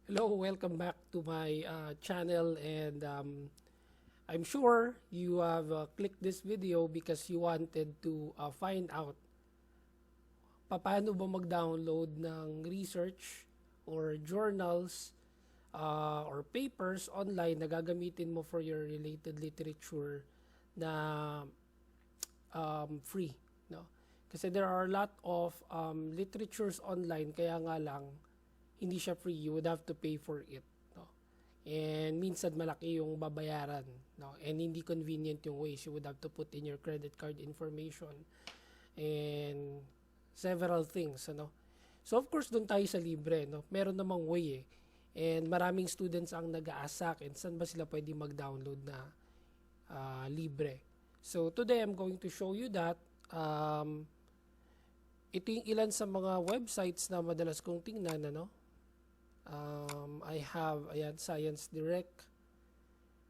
Hello, welcome back to my channel, and I'm sure you have clicked this video because you wanted to find out paano ba mag-download ng research or journals or papers online na gagamitin mo for your related literature na free, no? Kasi there are a lot of literatures online, kaya nga lang hindi siya free. You would have to pay for it, no? And minsan malaki yung babayaran, no? And hindi convenient yung ways. You would have to put in your credit card information and several things, ano? So of course doon tayo sa libre, no? Meron namang way eh. And maraming students ang nag-a-ask sa akin, saan ba sila pwede mag-download na libre? So today I'm going to show you that ito yung ilan sa mga websites na madalas kong tingnan, ano? I have, ayan, Science Direct,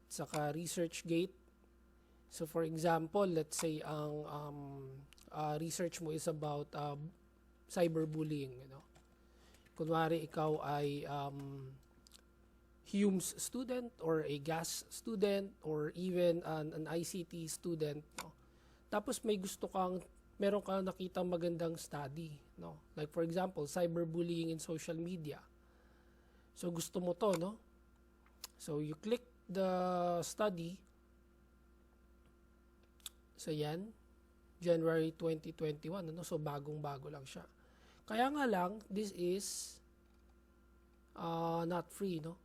saka ResearchGate. So for example, let's say ang research mo is about cyberbullying, you know. Kunwari ikaw ay Hume's student or a GAS student or even an ICT student, no? Tapos meron kang nakitang magandang study, no? Like for example, cyberbullying in social media. So gusto mo to, no? So you click the study. So yan, January 2021, ano? So bagong-bago lang siya. Kaya nga lang, this is not free, no?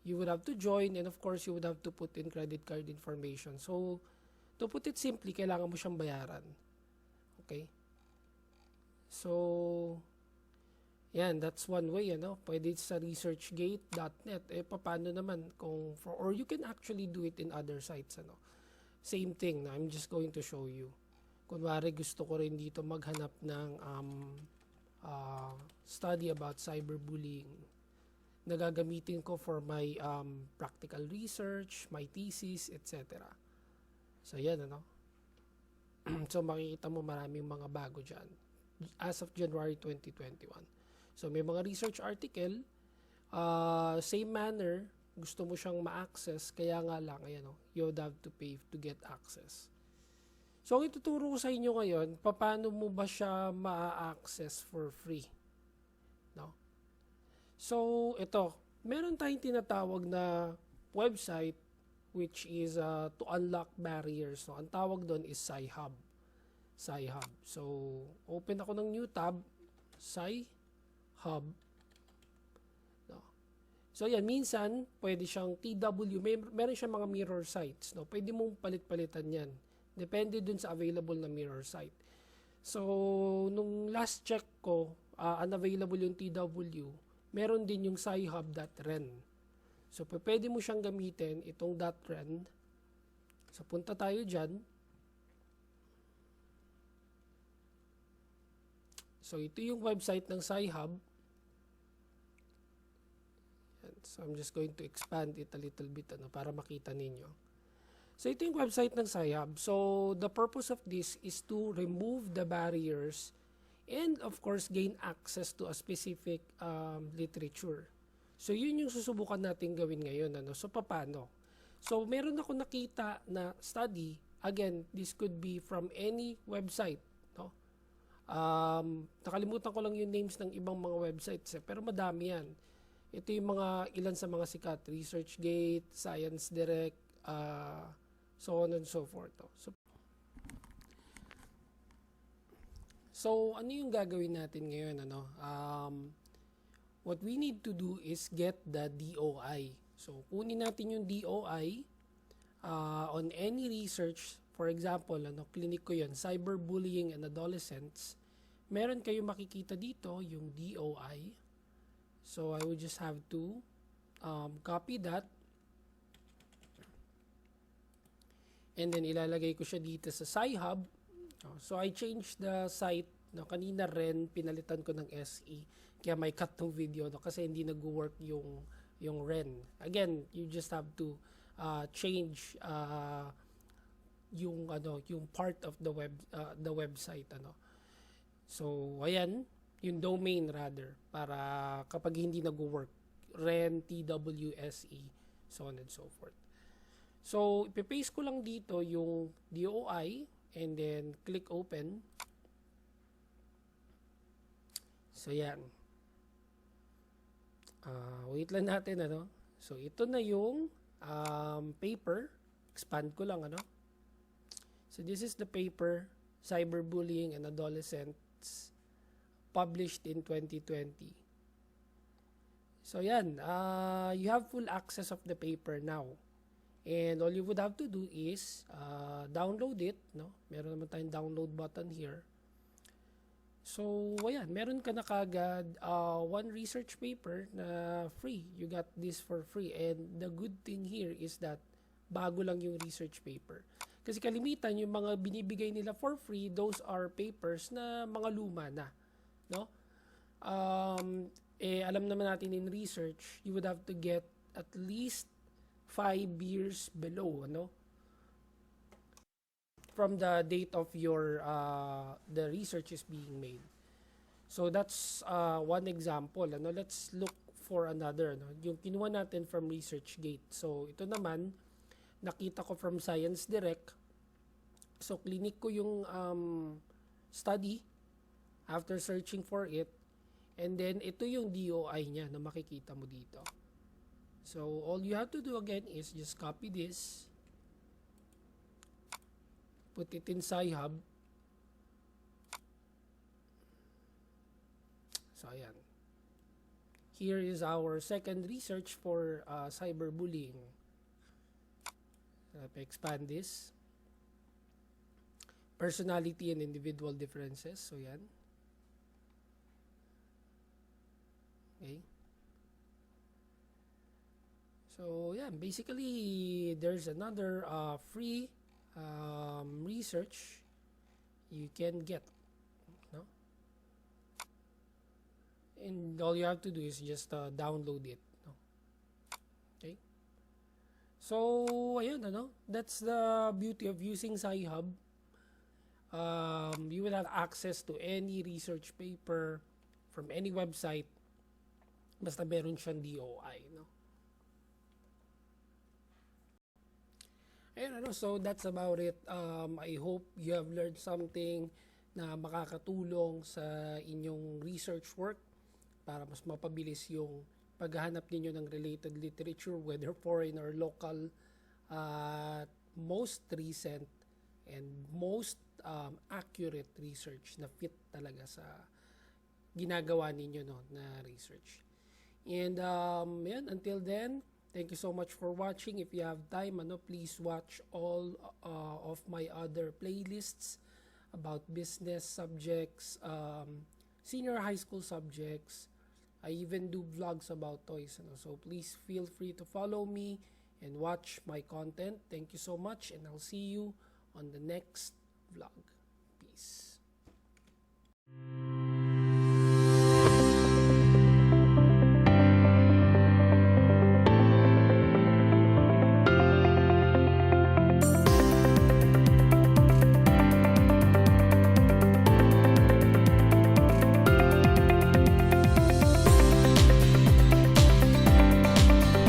You would have to join, and of course, you would have to put in credit card information. So, to put it simply, kailangan mo siyang bayaran. Okay? So, yan, that's one way, ano? Pwede sa researchgate.net. Paano naman or you can actually do it in other sites, ano? Same thing, no? I'm just going to show you. Kunwari, gusto ko rin dito maghanap ng study about cyberbullying na gagamitin ko for my practical research, my thesis, etc. So, yan, ano? So, makikita mo maraming mga bago dyan as of January 2021. So, may mga research article, same manner, gusto mo siyang ma-access, kaya nga lang, ayan, you would have to pay to get access. So, ang ituturo ko sa inyo ngayon, paano mo ba siya ma-access for free? No? So, ito, meron tayong tinatawag na website which is to unlock barriers. No? Ang tawag doon is Sci-Hub. Sci-Hub. So, open ako ng new tab, Sci-Hub. No? So, yan, minsan, pwede siyang TW, meron siyang mga mirror sites. No? Pwede mong palit-palitan yan. Depende dun sa available na mirror site. So, nung last check ko, unavailable yung TW, meron din yung Sci-Hub.ren. So, pwede mo siyang gamitin, itong .ren. So, punta tayo dyan. So, ito yung website ng Sci-Hub. So, I'm just going to expand it a little bit para makita ninyo. So, ito yung website ng Sci-Hub. So, the purpose of this is to remove the barriers and, of course, gain access to a specific literature. So, yun yung susubukan natin gawin ngayon. So, paano? So, meron ako nakita na study. Again, this could be from any website. No? Nakalimutan ko lang yung names ng ibang mga websites. Pero madami yan. Ito yung ilan sa mga sikat. ResearchGate, Science Direct, so on and so forth. So, ano yung gagawin natin ngayon? What we need to do is get the DOI. So, kunin natin yung DOI on any research. For example, clinic ko yun, cyberbullying in adolescents. Meron kayo makikita dito yung DOI. So, I would just have to copy that. And then, ilalagay ko siya dito sa Sci-Hub. So, I changed the site. Kanina ren, pinalitan ko ng SE. Kaya may cut ng video. Kasi hindi nag-work yung ren. Again, you just have to change yung part of the website. So, ayan. Yung domain rather, para kapag hindi nag-work, REN, TWSE, so on and so forth. So, ipipaste ko lang dito yung DOI and then click open. So, yan. Wait lang natin, ano. So, ito na yung paper. Expand ko lang, ano. So, this is the paper, Cyberbullying and Adolescents, published in 2020. So, yan. You have full access of the paper now. And all you would have to do is download it, no? Meron naman tayong download button here. So, ayan, meron ka na kagad one research paper na free. You got this for free. And the good thing here is that bago lang yung research paper. Kasi kalimitan, yung mga binibigay nila for free, those are papers na mga luma na. No? Alam naman natin in research, you would have to get at least 5 years below, ano? From the date of your the research is being made. So that's one example, ano. Let's look for another, no? Yung kinuha natin from ResearchGate. So ito naman nakita ko from Science Direct. So clinic ko yung study after searching for it, and then ito yung DOI niya na makikita mo dito. So all you have to do again is just copy this, put it in Sci-Hub. So, ayan. Here is our second research for cyberbullying. Let me expand this. Personality and individual differences. So, yan. Okay. So, yeah. Basically, there's another free research you can get, no? And all you have to do is just download it, no? Okay, so ayun, ano, that's the beauty of using Sci-Hub. You will have access to any research paper from any website basta meron siyang DOI, no? Ayun, ano, so that's about it. I hope you have learned something na makakatulong sa inyong research work para mas mapabilis yung paghahanap ninyo ng related literature, whether foreign or local, most recent and most accurate research na fit talaga sa ginagawa ninyo, no, na research. And yan, until then, thank you so much for watching. If you have time, ano, please watch all of my other playlists about business subjects, senior high school subjects. I even do vlogs about toys, ano. So please feel free to follow me and watch my content. Thank you so much, and I'll see you on the next vlog. Peace.